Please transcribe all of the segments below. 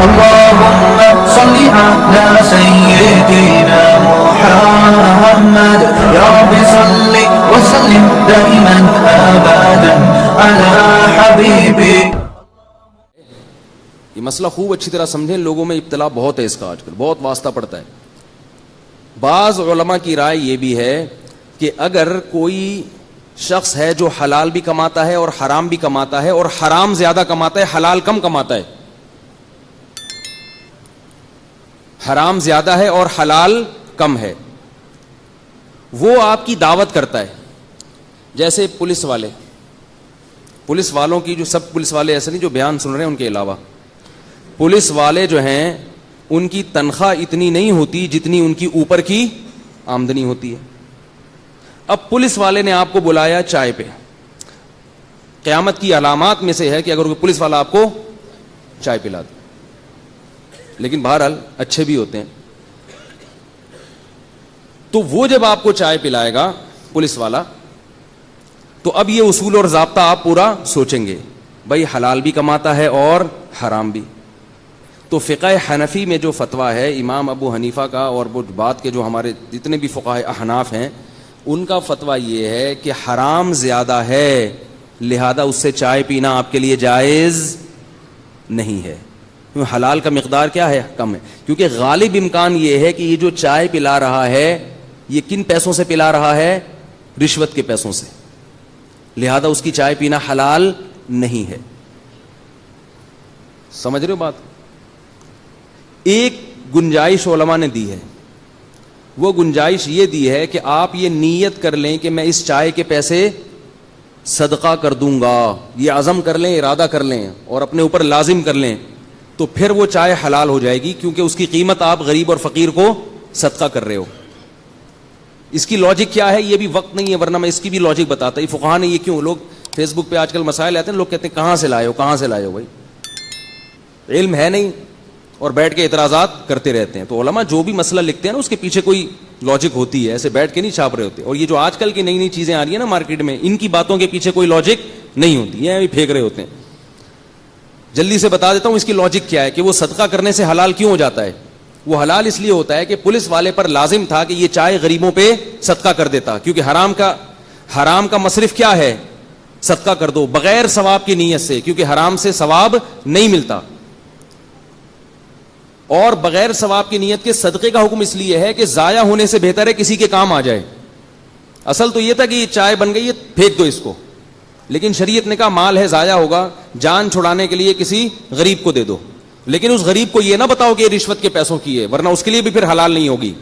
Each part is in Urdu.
اللهم صل على سيدنا محمد يا رب صل وسلم دائما ابدا على حبيبك. یہ مسئلہ خوب اچھی طرح سمجھیں. لوگوں میں ابتلا بہت ہے اس کا، آج کل بہت واسطہ پڑتا ہے. بعض علماء کی رائے یہ بھی ہے کہ اگر کوئی شخص ہے جو حلال بھی کماتا ہے اور حرام بھی کماتا ہے، اور حرام زیادہ کماتا ہے، حلال کم کماتا ہے، حرام زیادہ ہے اور حلال کم ہے، وہ آپ کی دعوت کرتا ہے. جیسے پولیس والوں کی، جو سب پولیس والے ایسے نہیں جو بیان سن رہے ہیں ان کے علاوہ، پولیس والے جو ہیں ان کی تنخواہ اتنی نہیں ہوتی جتنی ان کی اوپر کی آمدنی ہوتی ہے. اب پولیس والے نے آپ کو بلایا چائے پہ. قیامت کی علامات میں سے ہے کہ اگر کوئی پولیس والا آپ کو چائے پلا دے، لیکن بہرحال اچھے بھی ہوتے ہیں. تو وہ جب آپ کو چائے پلائے گا پولیس والا، تو اب یہ اصول اور ضابطہ آپ پورا سوچیں گے، بھائی حلال بھی کماتا ہے اور حرام بھی. تو فقہ حنفی میں جو فتویٰ ہے امام ابو حنیفہ کا، اور وہ بعد کے جو ہمارے جتنے بھی فقہ احناف ہیں ان کا فتویٰ یہ ہے کہ حرام زیادہ ہے، لہذا اس سے چائے پینا آپ کے لیے جائز نہیں ہے. حلال کا مقدار کیا ہے؟ کم ہے. کیونکہ غالب امکان یہ ہے کہ یہ جو چائے پلا رہا ہے یہ کن پیسوں سے پلا رہا ہے؟ رشوت کے پیسوں سے، لہذا اس کی چائے پینا حلال نہیں ہے. سمجھ رہے ہو بات؟ ایک گنجائش علماء نے دی ہے، وہ گنجائش یہ دی ہے کہ آپ یہ نیت کر لیں کہ میں اس چائے کے پیسے صدقہ کر دوں گا، یہ عزم کر لیں، ارادہ کر لیں اور اپنے اوپر لازم کر لیں، تو پھر وہ چائے حلال ہو جائے گی، کیونکہ اس کی قیمت آپ غریب اور فقیر کو صدقہ کر رہے ہو. اس کی لاجک کیا ہے یہ بھی وقت نہیں ہے، ورنہ میں اس کی بھی لاجک بتاتا. یہ فقہا نے یہ کیوں، لوگ فیس بک پہ آج کل مسائل آتے ہیں، لوگ کہتے ہیں کہاں سے لائے ہو بھائی، علم ہے نہیں اور بیٹھ کے اعتراضات کرتے رہتے ہیں. تو علماء جو بھی مسئلہ لکھتے ہیں نا اس کے پیچھے کوئی لاجک ہوتی ہے، ایسے بیٹھ کے نہیں چھاپ رہے ہوتے. اور یہ جو آج کل کی نئی نئی چیزیں آ رہی ہیں نا مارکیٹ میں، ان کی باتوں کے پیچھے کوئی لاجک نہیں ہوتی ہے، پھینک رہے ہوتے ہیں. جلدی سے بتا دیتا ہوں اس کی لاجک کیا ہے کہ وہ صدقہ کرنے سے حلال کیوں ہو جاتا ہے. وہ حلال اس لیے ہوتا ہے کہ پولیس والے پر لازم تھا کہ یہ چائے غریبوں پہ صدقہ کر دیتا، کیونکہ حرام کا مصرف کیا ہے؟ صدقہ کر دو بغیر ثواب کی نیت سے، کیونکہ حرام سے ثواب نہیں ملتا. اور بغیر ثواب کی نیت کے صدقے کا حکم اس لیے ہے کہ ضائع ہونے سے بہتر ہے کسی کے کام آ جائے. اصل تو یہ تھا کہ یہ چائے بن گئی ہے پھینک دو اس کو، لیکن شریعت نے کہا مال ہے ضائع ہوگا، جان چھڑانے کے لیے کسی غریب کو دے دو. لیکن اس غریب کو یہ نہ بتاؤ کہ یہ رشوت کے پیسوں کی ہے، ورنہ اس کے لیے بھی پھر حلال نہیں ہوگی.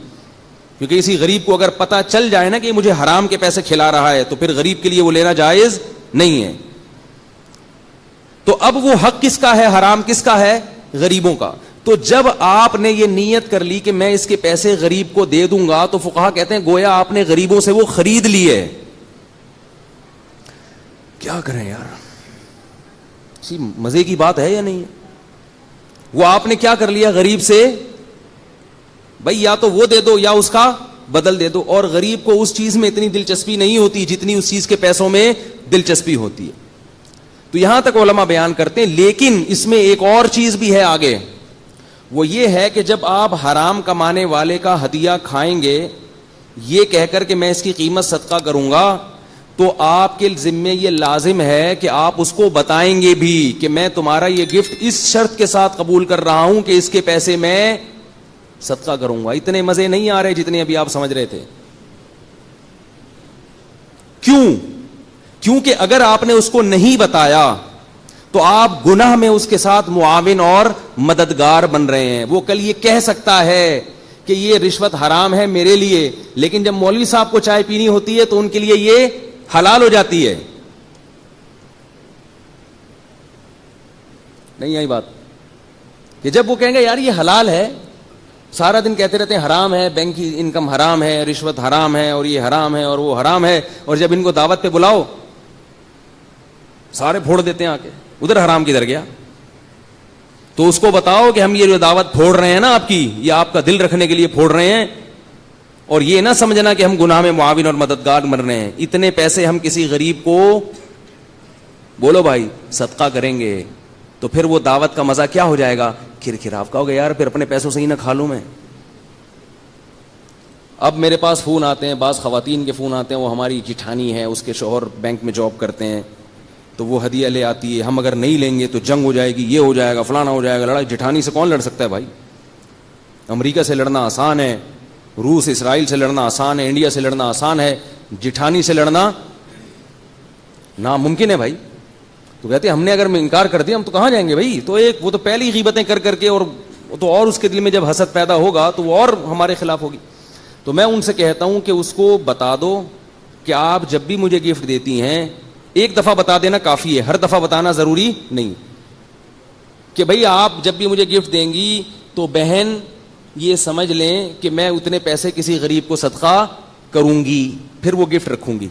کیونکہ اسی غریب کو اگر پتہ چل جائے نا کہ مجھے حرام کے پیسے کھلا رہا ہے تو پھر غریب کے لیے وہ لینا جائز نہیں ہے. تو اب وہ حق کس کا ہے؟ حرام کس کا ہے؟ غریبوں کا. تو جب آپ نے یہ نیت کر لی کہ میں اس کے پیسے غریب کو دے دوں گا، تو فقہا کہتے ہیں گویا آپ نے غریبوں سے وہ خرید لیے. کیا کریں یار، اسی مزے کی بات ہے یا نہیں؟ وہ آپ نے کیا کر لیا غریب سے، بھائی یا تو وہ دے دو یا اس کا بدل دے دو. اور غریب کو اس چیز میں اتنی دلچسپی نہیں ہوتی جتنی اس چیز کے پیسوں میں دلچسپی ہوتی ہے. تو یہاں تک علماء بیان کرتے ہیں. لیکن اس میں ایک اور چیز بھی ہے آگے، وہ یہ ہے کہ جب آپ حرام کمانے والے کا ہدیہ کھائیں گے یہ کہہ کر کہ میں اس کی قیمت صدقہ کروں گا، تو آپ کے ذمے یہ لازم ہے کہ آپ اس کو بتائیں گے بھی کہ میں تمہارا یہ گفٹ اس شرط کے ساتھ قبول کر رہا ہوں کہ اس کے پیسے میں صدقہ کروں گا. اتنے مزے نہیں آ رہے جتنے ابھی آپ سمجھ رہے تھے. کیونکہ اگر آپ نے اس کو نہیں بتایا تو آپ گناہ میں اس کے ساتھ معاون اور مددگار بن رہے ہیں. وہ کل یہ کہہ سکتا ہے کہ یہ رشوت حرام ہے میرے لیے، لیکن جب مولوی صاحب کو چائے پینی ہوتی ہے تو ان کے لیے یہ حلال ہو جاتی ہے. نہیں آئی بات؟ کہ جب وہ کہیں گے یار یہ حلال ہے، سارا دن کہتے رہتے ہیں حرام ہے، بینک کی انکم حرام ہے، رشوت حرام ہے، اور یہ حرام ہے اور وہ حرام ہے، اور جب ان کو دعوت پہ بلاؤ سارے پھوڑ دیتے ہیں آ کے، ادھر حرام کدھر گیا. تو اس کو بتاؤ کہ ہم یہ جو دعوت پھوڑ رہے ہیں نا آپ کی، یہ آپ کا دل رکھنے کے لیے پھوڑ رہے ہیں، اور یہ نہ سمجھنا کہ ہم گناہ میں معاون اور مددگار بن رہے ہیں. اتنے پیسے ہم کسی غریب کو بولو بھائی صدقہ کریں گے تو پھر وہ دعوت کا مزہ کیا ہو جائے گا کھرکھراو کا ہو گیا یار، پھر اپنے پیسوں سے ہی نہ کھا لوں میں. اب میرے پاس فون آتے ہیں، بعض خواتین کے فون آتے ہیں، وہ ہماری جٹھانی ہے، اس کے شوہر بینک میں جاب کرتے ہیں، تو وہ ہدیہ لے آتی ہے، ہم اگر نہیں لیں گے تو جنگ ہو جائے گی، یہ ہو جائے گا، فلانا ہو جائے گا. لڑائی جٹھانی سے کون لڑ سکتا ہے بھائی؟ امریکہ سے لڑنا آسان ہے، روس اسرائیل سے لڑنا آسان ہے، انڈیا سے لڑنا آسان ہے، جٹھانی سے لڑنا ناممکن ہے بھائی. تو کہتے ہیں ہم نے اگر انکار کر دیا ہم تو کہاں جائیں گے بھائی؟ تو ایک وہ تو پہلی غیبتیں کر کر کے، اور اس کے دل میں جب حسد پیدا ہوگا تو وہ اور ہمارے خلاف ہوگی. تو میں ان سے کہتا ہوں کہ اس کو بتا دو کہ آپ جب بھی مجھے گفٹ دیتی ہیں ایک دفعہ بتا دینا کافی ہے، ہر دفعہ بتانا ضروری نہیں. کہ بھئی آپ جب بھی مجھے گفٹ دیں گی تو بہن یہ سمجھ لیں کہ میں اتنے پیسے کسی غریب کو صدقہ کروں گی، پھر وہ گفٹ رکھوں گی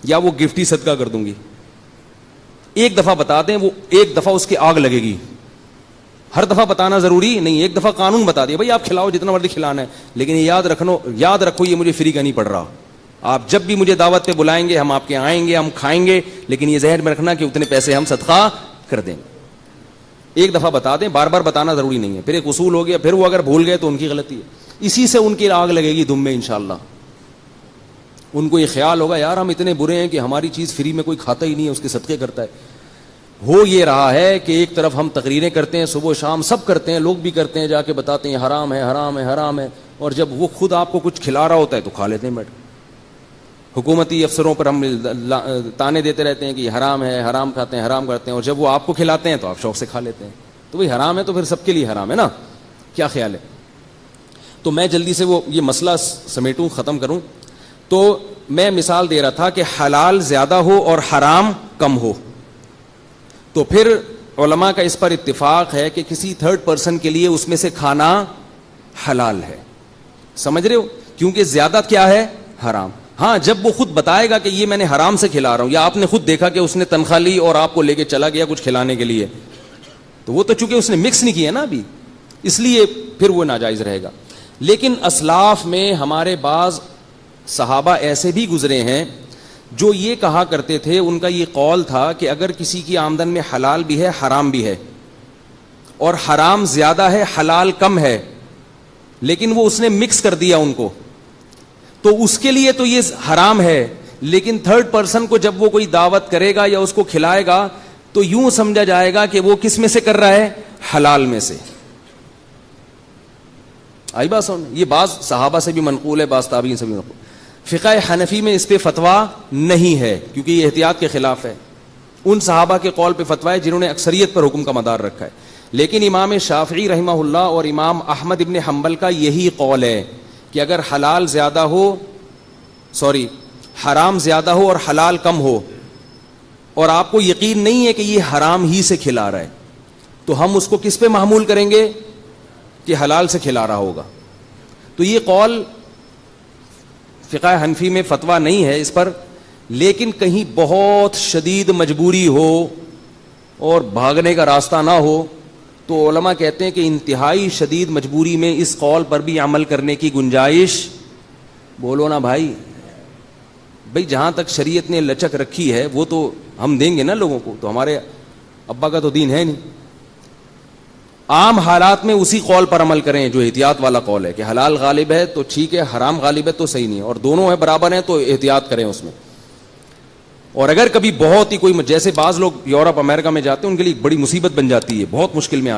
یا وہ گفٹ ہی صدقہ کر دوں گی. ایک دفعہ بتا دیں، وہ ایک دفعہ اس کی آگ لگے گی. ہر دفعہ بتانا ضروری نہیں، ایک دفعہ قانون بتا دیا بھائی آپ کھلاؤ جتنا مرضی کھلانا ہے، لیکن یہ یاد رکھو یہ مجھے فری کا نہیں پڑ رہا. آپ جب بھی مجھے دعوت پہ بلائیں گے ہم آپ کے آئیں گے، ہم کھائیں گے، لیکن یہ ذہن میں رکھنا کہ اتنے پیسے ہم صدقہ کر دیں. ایک دفعہ بتا دیں، بار بار بتانا ضروری نہیں ہے. پھر ایک اصول ہو گیا، پھر وہ اگر بھول گئے تو ان کی غلطی ہے. اسی سے ان کی آگ لگے گی دم میں انشاءاللہ. ان کو یہ خیال ہوگا یار ہم اتنے برے ہیں کہ ہماری چیز فری میں کوئی کھاتا ہی نہیں ہے، اس کے صدقے کرتا ہے. ہو یہ رہا ہے کہ ایک طرف ہم تقریریں کرتے ہیں صبح و شام، سب کرتے ہیں، لوگ بھی کرتے ہیں، جا کے بتاتے ہیں حرام ہے حرام ہے حرام ہے، اور جب وہ خود آپ کو کچھ کھلا رہا ہوتا ہے تو کھا لیتے ہیں بیٹھ. حکومتی افسروں پر ہم تانے دیتے رہتے ہیں کہ یہ حرام ہے، حرام کھاتے ہیں، حرام کرتے ہیں، اور جب وہ آپ کو کھلاتے ہیں تو آپ شوق سے کھا لیتے ہیں. تو بھئی حرام ہے تو پھر سب کے لیے حرام ہے نا. کیا خیال ہے؟ تو میں جلدی سے وہ یہ مسئلہ سمیٹوں، ختم کروں. تو میں مثال دے رہا تھا کہ حلال زیادہ ہو اور حرام کم ہو، تو پھر علماء کا اس پر اتفاق ہے کہ کسی تھرڈ پرسن کے لیے اس میں سے کھانا حلال ہے. سمجھ رہے ہو؟ کیونکہ زیادہ کیا ہے؟ حرام. ہاں جب وہ خود بتائے گا کہ یہ میں نے حرام سے کھلا رہا ہوں، یا آپ نے خود دیکھا کہ اس نے تنخواہ لی اور آپ کو لے کے چلا گیا کچھ کھلانے کے لیے، تو وہ تو چونکہ اس نے مکس نہیں کیا نا ابھی، اس لیے پھر وہ ناجائز رہے گا. لیکن اسلاف میں ہمارے بعض صحابہ ایسے بھی گزرے ہیں جو یہ کہا کرتے تھے، ان کا یہ قول تھا کہ اگر کسی کی آمدن میں حلال بھی ہے حرام بھی ہے، اور حرام زیادہ ہے حلال کم ہے، لیکن وہ اس نے مکس کر دیا ان کو، تو اس کے لیے تو یہ حرام ہے، لیکن تھرڈ پرسن کو جب وہ کوئی دعوت کرے گا یا اس کو کھلائے گا تو یوں سمجھا جائے گا کہ وہ کس میں سے کر رہا ہے؟ حلال میں سے. آئی بات سمجھ؟ یہ بعض صحابہ سے بھی منقول ہے، بعض تابعین سے بھی منقول. فقہ حنفی میں اس پہ فتویٰ نہیں ہے کیونکہ یہ احتیاط کے خلاف ہے. ان صحابہ کے قول پہ فتویٰ ہے جنہوں نے اکثریت پر حکم کا مدار رکھا ہے. لیکن امام شافعی رحمہ اللہ اور امام احمد ابن حنبل کا یہی قول ہے کہ اگر حلال زیادہ ہو، حرام زیادہ ہو اور حلال کم ہو، اور آپ کو یقین نہیں ہے کہ یہ حرام ہی سے کھلا رہا ہے، تو ہم اس کو کس پہ محمول کریں گے؟ کہ حلال سے کھلا رہا ہوگا. تو یہ قول فقہ حنفی میں فتویٰ نہیں ہے اس پر، لیکن کہیں بہت شدید مجبوری ہو اور بھاگنے کا راستہ نہ ہو تو علماء کہتے ہیں کہ انتہائی شدید مجبوری میں اس قول پر بھی عمل کرنے کی گنجائش. بولو نا بھائی جہاں تک شریعت نے لچک رکھی ہے وہ تو ہم دیں گے نا لوگوں کو، تو ہمارے ابا کا تو دین ہے نہیں. عام حالات میں اسی قول پر عمل کریں جو احتیاط والا قول ہے کہ حلال غالب ہے تو ٹھیک ہے، حرام غالب ہے تو صحیح نہیں ہے، اور دونوں ہے برابر ہیں تو احتیاط کریں اس میں. اور اگر کبھی بہت ہی کوئی، جیسے بعض لوگ یورپ امریکہ میں جاتے ہیں ان کے لیے بڑی مصیبت بن جاتی ہے، بہت مشکل میں